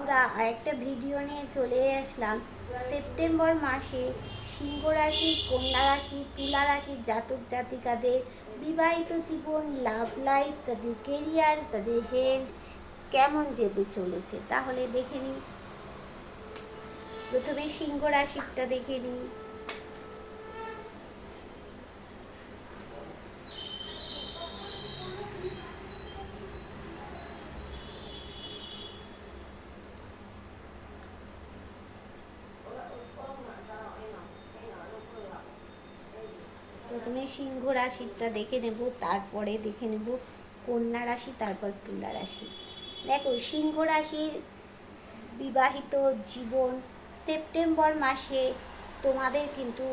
বন্ধুরা, আরেকটা ভিডিও নিয়ে চলে আসলাম। সেপ্টেম্বর মাসে সিংহ রাশি, কন্যা রাশি, তুলা রাশির জাতক জাতিকাদের বিবাহিত জীবন, লাভ লাইফ, তাদের কেরিয়ার, তাদের হেলথ কেমন যেতে চলেছে। তাহলে দেখে নিই। প্রথমে সিংহ রাশিটা দেখে নিই। প্রথমে সিংহ রাশিটা দেখে নেব, তারপরে দেখে নেব কন্যা রাশি, তারপর তুলা রাশি। দেখো, সিংহ রাশির বিবাহিত জীবন সেপ্টেম্বর মাসে তোমাদের কিন্তু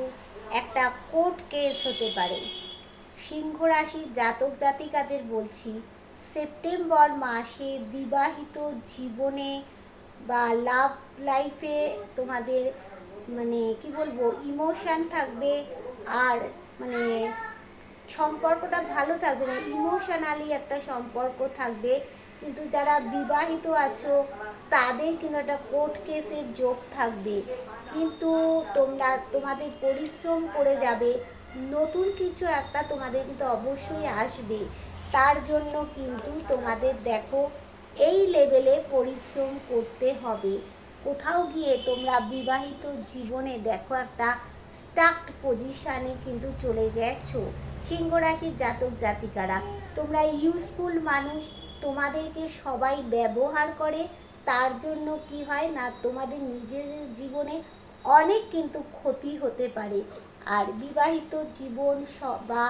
একটা কোর্ট কেস হতে পারে। সিংহ রাশির জাতক জাতিকাদের বলছি, সেপ্টেম্বর মাসে বিবাহিত জীবনে বা লাভ লাইফে তোমাদের মানে কি বলবো, ইমোশান থাকবে। আর মানে সম্পর্কটা ভালো থাকবে না, ইমোশনালি একটা সম্পর্ক থাকবে। কিন্তু যারা বিবাহিত আছো তাদের কিন্তু একটা কোর্ট কেসের যোগ থাকবে। কিন্তু তোমরা তোমাদের পরিশ্রম করে যাবে, নতুন কিছু একটা তোমাদের কিন্তু অবশ্যই আসবে। তার জন্য কিন্তু তোমাদের দেখো এই লেভেলে পরিশ্রম করতে হবে। কোথাও গিয়ে তোমরা বিবাহিত জীবনে দেখো একটা স্টাকড পজিশানে কিন্তু চলে গেছো। সিংহ রাশির জাতক জাতিকারা তোমরা ইউজফুল মানুষ, তোমাদেরকে সবাই ব্যবহার করে। তার জন্য কি হয় না, তোমাদের নিজের জীবনে অনেক কিন্তু ক্ষতি হতে পারে। আর বিবাহিত জীবন বা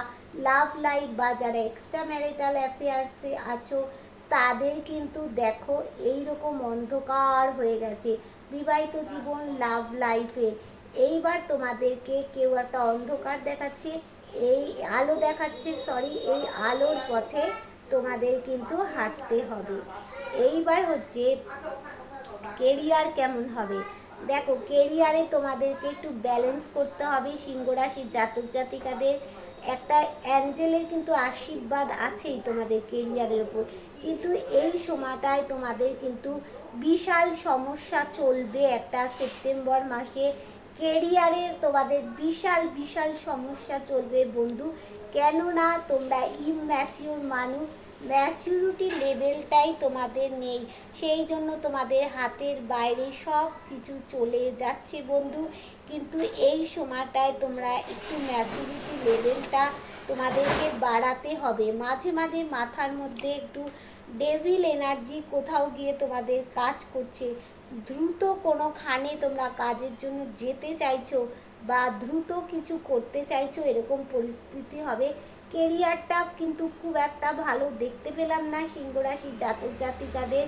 লাভ লাইফ বা যারা এক্সট্রা ম্যারিটাল অ্যাফেয়ার্সে আছো তাদের কিন্তু দেখো এই রকম অন্ধকার হয়ে গেছে বিবাহিত জীবন, লাভ লাইফে। এইবার তোমাদেরকে কেউ একটা অন্ধকার দেখাচ্ছে, এই আলো দেখাচ্ছে, এই আলোর পথে তোমাদের কিন্তু হাঁটতে হবে। এইবার হচ্ছে কেরিয়ার কেমন হবে। দেখো, কেরিয়ারে তোমাদেরকে একটু ব্যালেন্স করতে হবে। সিংহ রাশির জাতক জাতিকাদের একটা অ্যাঞ্জেলের কিন্তু আশীর্বাদ আছেই তোমাদের কেরিয়ারের ওপর, কিন্তু এই সময়টায় তোমাদের কিন্তু বিশাল সমস্যা চলবে। একটা সেপ্টেম্বর মাসে কেরিয়ারে তোমাদের বিশাল বিশাল সমস্যা চলবে বন্ধু। কেননা তোমরা ইম্যাচিওর মানুষ, ম্যাচুরিটি লেভেলটাই তোমাদের নেই। সেই জন্য তোমাদের হাতের বাইরে সব কিছু চলে যাচ্ছে বন্ধু। কিন্তু এই সময়টায় তোমরা একটু ম্যাচুরিটি লেভেলটা তোমাদেরকে বাড়াতে হবে। মাঝে মাঝে মাথার মধ্যে একটু ডেভিল এনার্জি কোথাও গিয়ে তোমাদের কাজ করছে। দ্রুত কোনোখানে তোমরা কাজের জন্য যেতে চাইছো বা দ্রুত কিছু করতে চাইছো, এরকম পরিস্থিতি হবে। কেরিয়ারটা কিন্তু খুব একটা ভালো দেখতে পেলাম না সিংহ রাশির জাতক জাতিকাদের।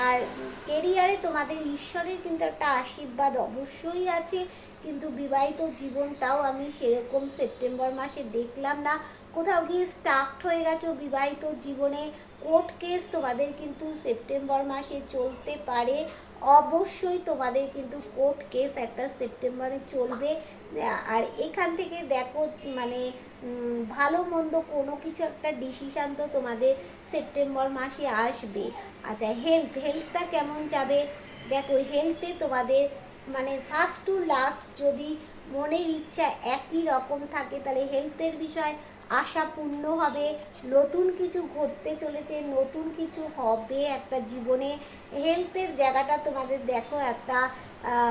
আর কেরিয়ারে তোমাদের ঈশ্বরের কিন্তু একটা আশীর্বাদ অবশ্যই আছে, কিন্তু বিবাহিত জীবনটাও আমি সেরকম সেপ্টেম্বর মাসে দেখলাম না। কোথাও গিয়ে স্টার্ট হয়ে গেছো বিবাহিত জীবনে। কোর্ট কেস তোমাদের কিন্তু সেপ্টেম্বর মাসে চলতে পারে। অবশ্যই তোমাদের কিন্তু কোর্ট কেস একটা সেপ্টেম্বরে চলবে। আর এখান থেকে দেখো মানে ভালো মন্দ কোনো কিছু একটা ডিসিশান তো তোমাদের সেপ্টেম্বর মাসে আসবে। আচ্ছা, হেলথটা কেমন যাবে। দেখো, হেলথে তোমাদের মানে ফার্স্ট টু লাস্ট যদি মনের ইচ্ছা একই রকম থাকে তাহলে হেলথের বিষয় আশাপূর্ণ হবে। নতুন কিছু ঘটতে চলেছে, নতুন কিছু হবে একটা জীবনে। হেলথের জায়গাটা তোমাদের দেখো একটা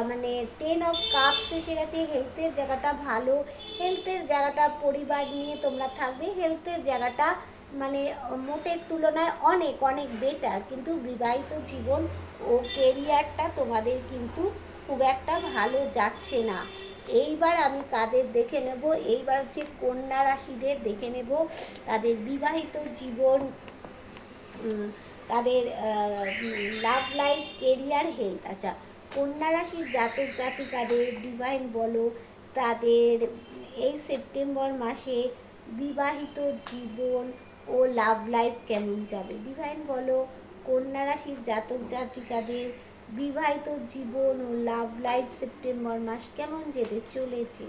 মানে 10 অফ কাপস এসে গেছে। হেলথের জায়গাটা ভালো, হেলথের জায়গাটা পরিবার নিয়ে তোমরা থাকবে। হেলথের জায়গাটা মানে মোটের তুলনায় অনেক অনেক বেটার। কিন্তু বিবাহিত জীবন ও কেরিয়ারটা তোমাদের কিন্তু খুব একটা ভালো যাচ্ছে না। এইবার আমি কাদের দেখে নেব, এইবার হচ্ছে কন্যা রাশিদের দেখে নেব, তাদের বিবাহিত জীবন, তাদের লাভ লাইফ, কেরিয়ার, হেলথ। আচ্ছা, কন্যা রাশির জাতক জাতিকাদের ডিভাইন বলো তাদের এই সেপ্টেম্বর মাসে বিবাহিত জীবন ও লাভ লাইফ কেমন যাবে। ডিভাইন বলো কন্যা রাশির জাতক জাতিকাদের বিবাহিত জীবন ও লাভ লাইফ সেপ্টেম্বর মাস কেমন যেতে চলেছে।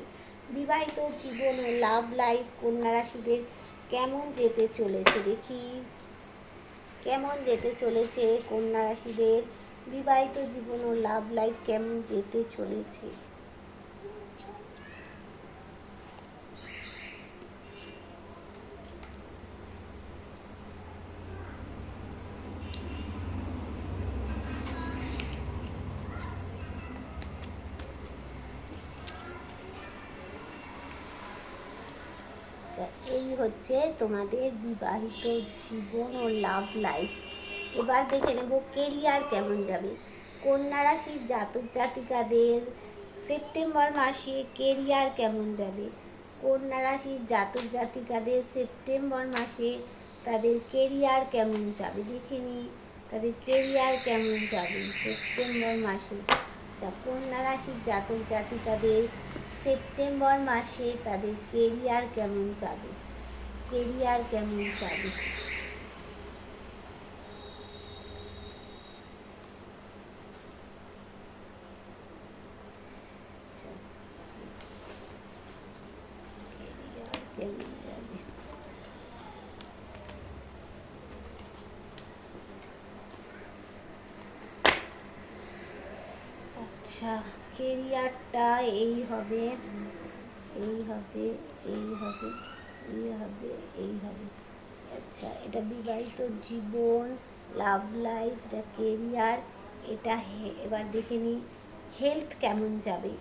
বিবাহিত জীবন ও লাভ লাইফ কন্যা রাশিদের কেমন যেতে চলেছে দেখি। কেমন যেতে চলেছে কন্যা রাশিদের বিবাহিত জীবন ও লাভ লাইফ কেমন যেতে চলেছে। এই হচ্ছে তোমাদের বিবাহিত জীবন ও লাভ লাইফ। এবার দেখে নেব কেরিয়ার কেমন যাবে। কন্যা রাশির জাতক জাতিকাদের সেপ্টেম্বর মাসে কেরিয়ার কেমন যাবে। কন্যা রাশির জাতক জাতিকাদের সেপ্টেম্বর মাসে তাদের কেরিয়ার কেমন যাবে দেখে নিই, তাদের কেরিয়ার কেমন যাবে সেপ্টেম্বর মাসে। কন্যা রাশির জাতক জাতিকাদের সেপ্টেম্বর মাসে তাদের কেরিয়ার কেমন যাবে, কেরিয়ার কেমন যাবে। কেমন যাবে, আচ্ছা কেরিয়ারটা এই হবে, এই হবে, এই হবে, এই হবে, এই হবে। আচ্ছা এটা বিবাহিত জীবন, লাভ লাইফ, এটা কেরিয়ার, এটা এবার দেখে নিই হেলথ কেমন যাবে।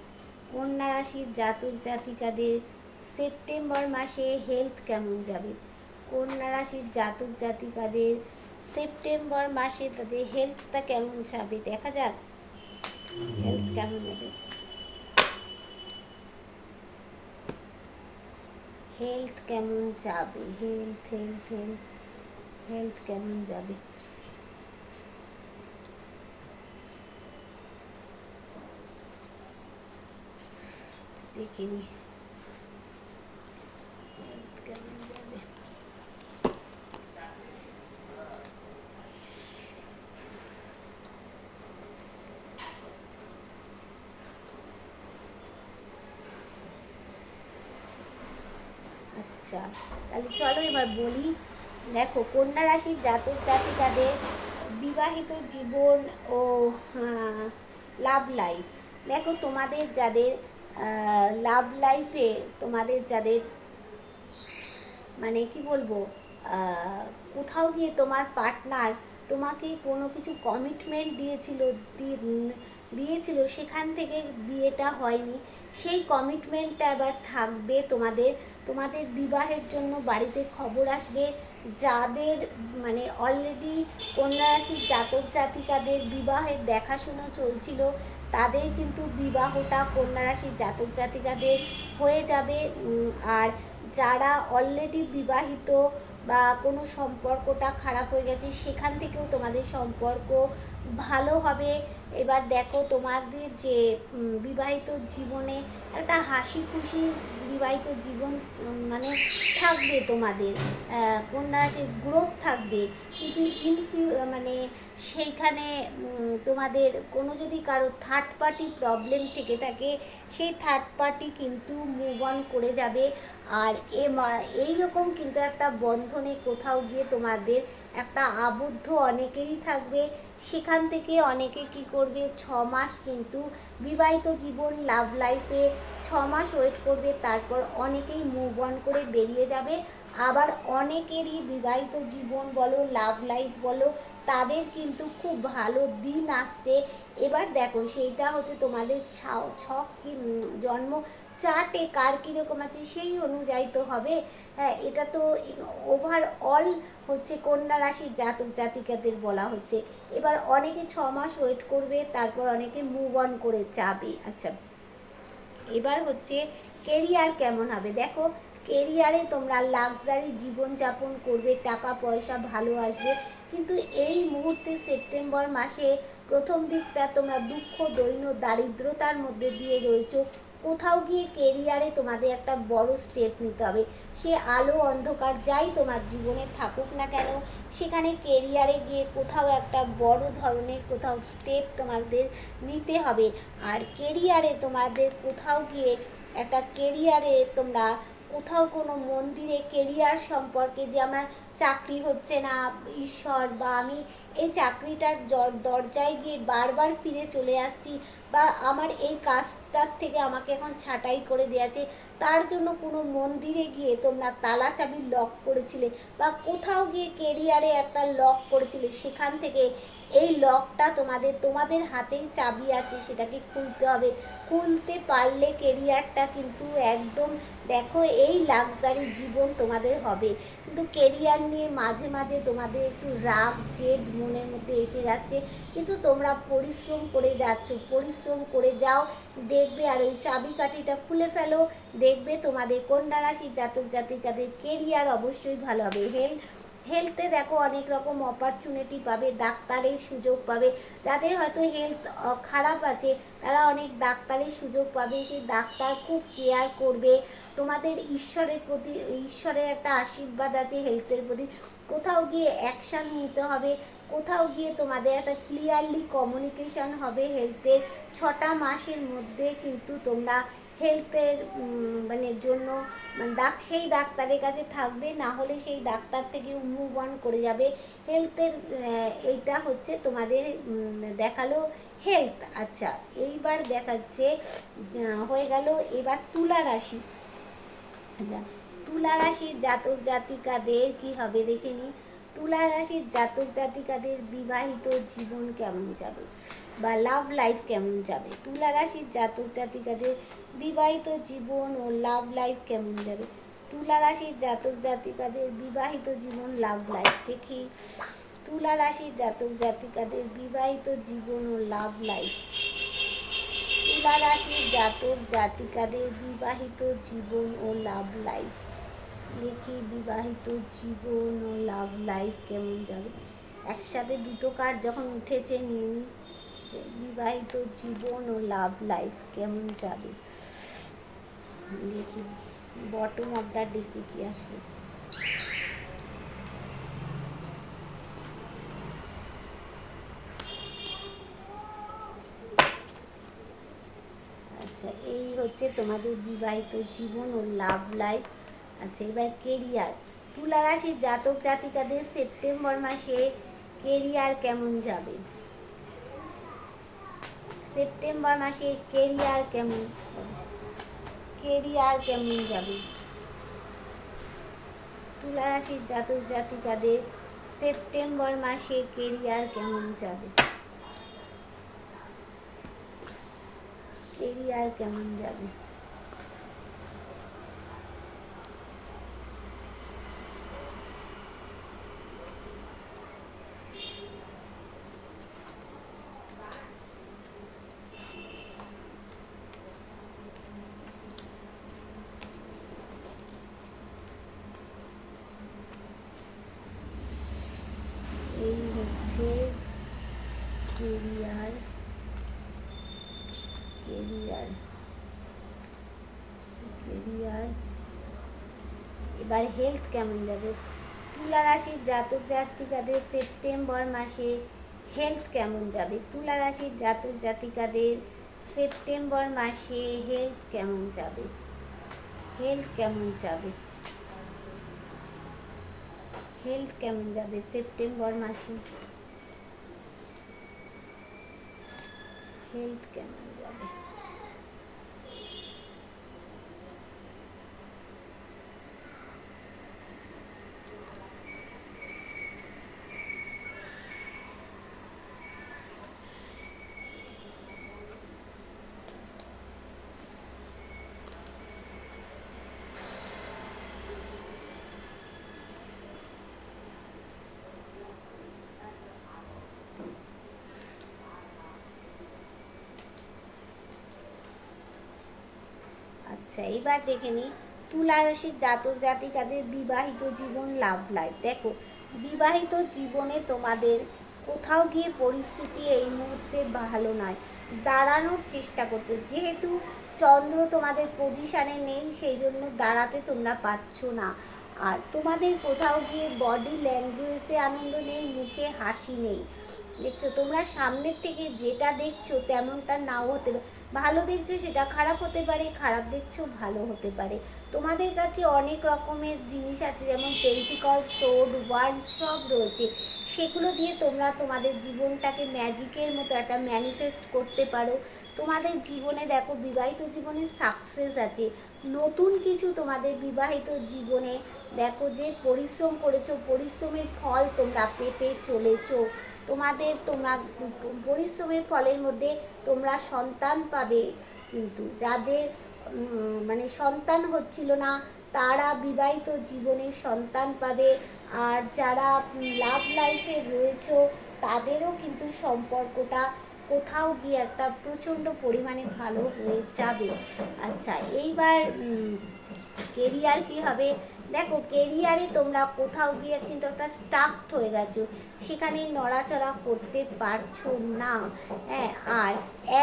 কন্যা রাশির জাতক জাতিকাদের সেপ্টেম্বর মাসে হেলথ কেমন যাবে। কন্যা রাশির জাতক জাতিকাদের সেপ্টেম্বর মাসে তাদের হেলথটা কেমন যাবে দেখা যাক, হেলথ কেমন যাবে। হেলথ কেমন যাবে, হেলথ হেলথ হেলথ হেলথ কেমন যাবে। দেখিনি হেলথ কেমন যাবে। আচ্ছা তাহলে চলো এবার বলি। দেখো কন্যা রাশির জাতক জাতিকাদের বিবাহিত জীবন ও লাভ লাইফ, দেখো তোমাদের যাদের লাভ লাইফে তোমাদের যাদের মানে কি বলবো কোথাও গিয়ে তোমার পার্টনার তোমাকে কোনো কিছু কমিটমেন্ট দিয়েছিল সেখান থেকে বিয়েটা হয়নি, সেই কমিটমেন্টটা এবার থাকবে তোমাদের। তোমাদের বিবাহের জন্য বাড়িতে খবর আসবে। যাদের মানে অলরেডি কন্যা রাশির জাতক জাতিকাদের বিবাহের দেখাশোনা চলছিল তাদের কিন্তু বিবাহটা কন্যা রাশির জাতক জাতিকাদের হয়ে যাবে। আর যারা অলরেডি বিবাহিত বা কোনো সম্পর্কটা খারাপ হয়ে গেছে সেখান থেকেও তোমাদের সম্পর্ক ভালো হবে। এবার দেখো তোমাদের যে বিবাহিত জীবনে একটা হাসি খুশি বিবাহিত জীবন মানে থাকবে তোমাদের, কন্যা রাশির গ্রোথ থাকবে। কিন্তু মানে সেইখানে তোমাদের কোনো যদি কারো থার্ড পার্টি প্রবলেম থেকে থাকে সেই থার্ড পার্টি কিন্তু মুভ অন করে যাবে। আর এইরকম কিন্তু একটা বন্ধনে কোথাও গিয়ে তোমাদের একটা আবদ্ধ অনেকেরই থাকবে। সেখান থেকে অনেকে কি করবে 6 মাস কিন্তু বিবাহিত জীবন লাভ লাইফে 6 মাস ওয়েট করবে, তারপর অনেকেই মুভ অন করে বেরিয়ে যাবে। আবার অনেকেরই বিবাহিত জীবন বলো লাভ লাইফ বলো তাদের কিন্তু খুব ভালো দিন আসছে। এবার দেখো সেইটা হচ্ছে তোমাদের ছক কি জন্ম চার্টে কার কীরকম আছে সেই অনুযায়ী তো হবে। হ্যাঁ এটা তো ওভারঅল হচ্ছে কন্যা রাশির জাতক জাতিকাদের বলা হচ্ছে। এবার অনেকে 6 মাস ওয়েট করবে, তারপর অনেকে মুভ অন করে যাবে। আচ্ছা এবার হচ্ছে কেরিয়ার কেমন হবে। দেখো কেরিয়ারে তোমরা লাক্সারি জীবনযাপন করবে, টাকা পয়সা ভালো আসবে, কিন্তু এই মুহূর্তে সেপ্টেম্বর মাসে প্রথম দিকটা তোমরা দুঃখ দৈন্য দারিদ্রতার মধ্যে দিয়ে রয়েছো। কোথাও গিয়ে কেরিয়ারে তোমাদের একটা বড় স্টেপ নিতে হবে। সে আলো অন্ধকার যাই তোমার জীবনে থাকুক না কেন সেখানে কেরিয়ারে গিয়ে কোথাও একটা বড় ধরনের কোথাও স্টেপ তোমাদের নিতে হবে। আর কেরিয়ারে তোমাদের কোথাও গিয়ে একটা কেরিয়ারে তোমরা কোথাও কোনো মন্দিরে কেরিয়ার সম্পর্কে যে আমার চাকরি হচ্ছে না ঈশ্বর বা আমি এই চাকরিটার দরজায় গিয়ে বারবার ফিরে চলে আসছি, বা আমার এই কাজটার থেকে আমাকে এখন ছাঁটাই করে দেওয়া, তার জন্য কোনো মন্দিরে গিয়ে তোমরা তালা চাবি লক করেছিলে, বা কোথাও গিয়ে কেরিয়ারে একটা লক করেছিলে, সেখান থেকে এই লকটা তোমাদের হাতেই চাবি আছে, সেটাকে খুলতে হবে। খুলতে পারলে কেরিয়ারটা কিন্তু একদম, দেখো এই লাক্সারি জীবন তোমাদের হবে। কিন্তু কেরিয়ার নিয়ে মাঝে মাঝে তোমাদের একটু রাগ জেদ মনের মধ্যে এসে যাচ্ছে, কিন্তু তোমরা পরিশ্রম করে যাচ্ছ, পরিশ্রম করে যাও, দেখবে। আর ওই চাবিকাঠিটা খুলে ফেলো, দেখবে তোমাদের কন্যা রাশির জাতক জাতিকাদের কেরিয়ার অবশ্যই ভালো হবে। হেলথে দেখো অনেক রকম অপরচুনিটি পাবে, ডাক্তারের সুযোগ পাবে। যাদের হয়তো হেলথ খারাপ আছে তারা অনেক ডাক্তারের সুযোগ পাবে, সেই ডাক্তার খুব কেয়ার করবে তোমাদের। ঈশ্বরের একটা আশীর্বাদ আছে হেলথের প্রতি। কোথাও গিয়ে অ্যাকশান নিতে হবে, কোথাও গিয়ে তোমাদের একটা ক্লিয়ারলি কমিউনিকেশান হবে হেলথের। 6টা মাসের মধ্যে কিন্তু তোমরা হেলথের জন্য সেই ডাক্তারের কাছে থাকবে, না হলে সেই ডাক্তার থেকে মুভ অন করে যাবে। হেলথের এইটা হচ্ছে তোমাদের দেখালো হেলথ। আচ্ছা, এইবার দেখাচ্ছে হয়ে গেল। এবার তুলা রাশি। আচ্ছা, তুলা রাশির জাতক জাতিকাদের কি হবে দেখে নিই। তুলা রাশির জাতক জাতিকাদের বিবাহিত জীবন কেমন যাবে, বা লাভ লাইফ কেমন যাবে। তুলা রাশির জাতক জাতিকাদের বিবাহিত জীবন ও লাভ লাইফ কেমন যাবে। তুলা রাশির জাতক জাতিকাদের বিবাহিত জীবন, লাভ লাইফ দেখি। তুলা রাশির জাতক জাতিকাদের বিবাহিত জীবন ও লাভ লাইফ। তুলা রাশির জাতক জাতিকাদের বিবাহিত জীবন ও লাভ লাইফ দেখি। বিবাহিত জীবন ও লাভ লাইফ কেমন যাবে। একসাথে দুটো কার্ড যখন উঠেছে নিয়ে নিই। বিবাহিত জীবন ও লাভ লাইফ কেমন যাবে দেখি। বটম অফ দ্য ডেকে কি আসবে। আচ্ছা, এই হচ্ছে তোমাদের বিবাহিত জীবন ও লাভ লাইফ। আচ্ছা, এবার কেরিয়ার। তুলা রাশির জাতক জাতিকাদের সেপ্টেম্বর মাসে কেরিয়ার কেমন যাবে। সেপ্টেম্বর মাসে কেরিয়ার কেমন যাবে। তুলা রাশির জাতক জাতিকাদের সেপ্টেম্বর মাসে কেরিয়ার কেমন যাবে। কেরিয়ার কেমন যাবে। এই হচ্ছে কেরিয়ার। এবার হেলথ কেমন যাবে। তুলা রাশির জাতক জাতিকাদের সেপ্টেম্বর মাসে হেলথ কেমন যাবে। তুলা রাশির জাতক জাতিকাদের সেপ্টেম্বর মাসে হেলথ কেমন যাবে। সেপ্টেম্বর মাসে হেলথ কেমন যাবে। আচ্ছা, এবার দেখে নিই তুলা রাশির জাতক জাতিকাদের বিবাহিত জীবন, লাভ লাইফ। দেখো, বিবাহিত জীবনে তোমাদের কোথাও গিয়ে পরিস্থিতি এই মুহূর্তে ভালো নয়, দাঁড়ানোর চেষ্টা করছো। যেহেতু চন্দ্র তোমাদের পজিশানে নেই, সেই জন্য দাঁড়াতে তোমরা পারছো না। আর তোমাদের কোথাও গিয়ে বডি ল্যাঙ্গুয়েজে আনন্দ নেই, মুখে হাসি নেই। দেখছো, তোমরা সামনের থেকে যেটা দেখছো তেমনটা নাও হতে পারে। ভালো দেখছো সেটা খারাপ হতে পারে, খারাপ দেখছো ভালো হতে পারে। তোমাদের কাছে অনেক রকমের জিনিস আছে, যেমন পেন্টিকল, সোড, ওয়ান্ড সব রয়েছে। সেগুলো দিয়ে তোমরা তোমাদের জীবনটাকে ম্যাজিকের মতো একটা ম্যানিফেস্ট করতে পারো। তোমাদের জীবনে দেখো, বিবাহিত জীবনে সাকসেস আছে, নতুন কিছু তোমাদের বিবাহিত জীবনে দেখো যে পরিশ্রম করেছো, পরিশ্রমের ফল তোমরা পেতে চলেছো। তোমরা পরিশ্রমের ফলের মধ্যে তোমরা সন্তান পাবে। কিন্তু যাদের মানে সন্তান হচ্ছিল না, তারা বিবাহিত জীবনে সন্তান পাবে। আর যারা লাভ লাইফে রয়েছে তাদেরও কিন্তু সম্পর্কটা কোথাও গিয়ে একটা প্রচণ্ড পরিমাণে ভালো হয়ে যাবে। আচ্ছা, এইবার কেরিয়ার কি হবে? দেখো, কেরিয়ারে তোমরা কোথাও গিয়ে কিন্তু একটা স্টাকড হয়ে গেছো, সেখানে নড়াচড়া করতে পারছো না। হ্যাঁ, আর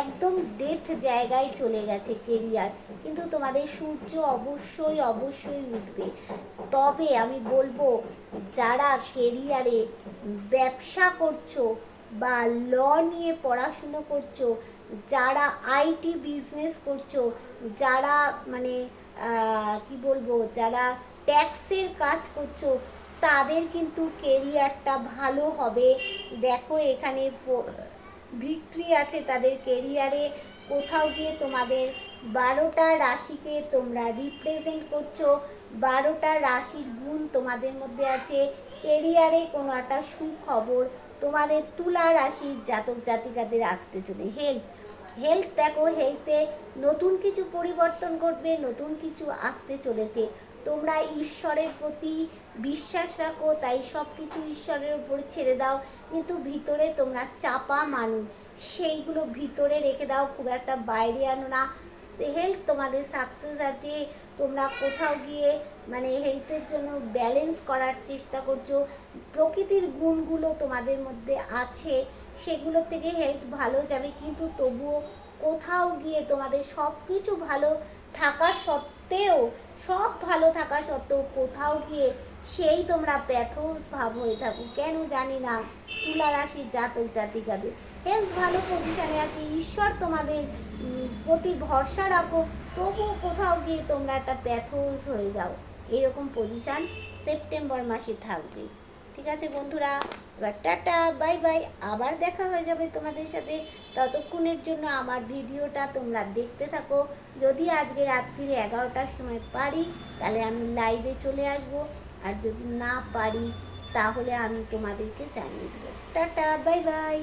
একদম ডেথ জায়গায় চলে গেছে কেরিয়ার। কিন্তু তোমাদের সূর্য অবশ্যই অবশ্যই উঠবে। তবে আমি বলবো, যারা কেরিয়ারে ব্যবসা করছো বা ল নিয়ে পড়াশুনো করছো, যারা আইটি বিজনেস করছো, যারা মানে কি বলবো, যারা ট্যাক্সের কাজ করছো, তাদের কিন্তু কেরিয়ারটা ভালো হবে। দেখো, এখানে ভিক্টরি আছে তাদের কেরিয়ারে। কোথাও গিয়ে তোমাদের 12টা রাশিকে তোমরা রিপ্রেজেন্ট করছো, 12টা রাশির গুণ তোমাদের মধ্যে আছে। কেরিয়ারে কোনো একটা সুখবর তোমাদের তুলা রাশির জাতক জাতিকাদের আসতে চলে। হেলথ দেখো, হেলথে নতুন কিছু পরিবর্তন ঘটবে, নতুন কিছু আসতে চলেছে। তোমরা ঈশ্বরের প্রতি বিশ্বাস রাখো, তাই সব কিছু ঈশ্বরের উপর ছেড়ে দাও। কিন্তু ভিতরে তোমরা চাপা মানুষ, সেইগুলো ভিতরে রেখে দাও, খুব একটা বাইরে আনো না। হেলথ তোমাদের সাকসেস আছে। তোমরা কোথাও গিয়ে মানে হেলথের জন্য ব্যালেন্স করার চেষ্টা করছো। প্রকৃতির গুণগুলো তোমাদের মধ্যে আছে, সেগুলোর থেকে হেলথ ভালো যাবে। কিন্তু তবুও কোথাও গিয়ে তোমাদের সব কিছু ভালো থাকা সত্ত্বেও, সব ভালো থাকা সত্ত্বেও কোথাও গিয়ে সেই তোমরা প্যাথোস ভাব হয়ে থাকো, কেন জানি না। তুলা রাশির জাতক জাতিকাদের হেলথ ভালো পজিশানে আছে, ঈশ্বর তোমাদের প্রতি ভরসা রাখো, তবুও কোথাও গিয়ে তোমরা একটা প্যাথোস হয়ে যাও। এরকম পজিশান সেপ্টেম্বর মাসে থাকবে। ঠিক আছে বন্ধুরা, এবার টাটা, বাই বাই। আবার দেখা হয়ে যাবে তোমাদের সাথে। ততক্ষণের জন্য আমার ভিডিওটা তোমরা দেখতে থাকো। যদি আজকে রাত্রিরে 11টার সময় পারি, তাহলে আমি লাইভে চলে আসব। আর যদি না পারি, তাহলে আমি তোমাদেরকে জানিয়ে দেবো। Tata, bye bye.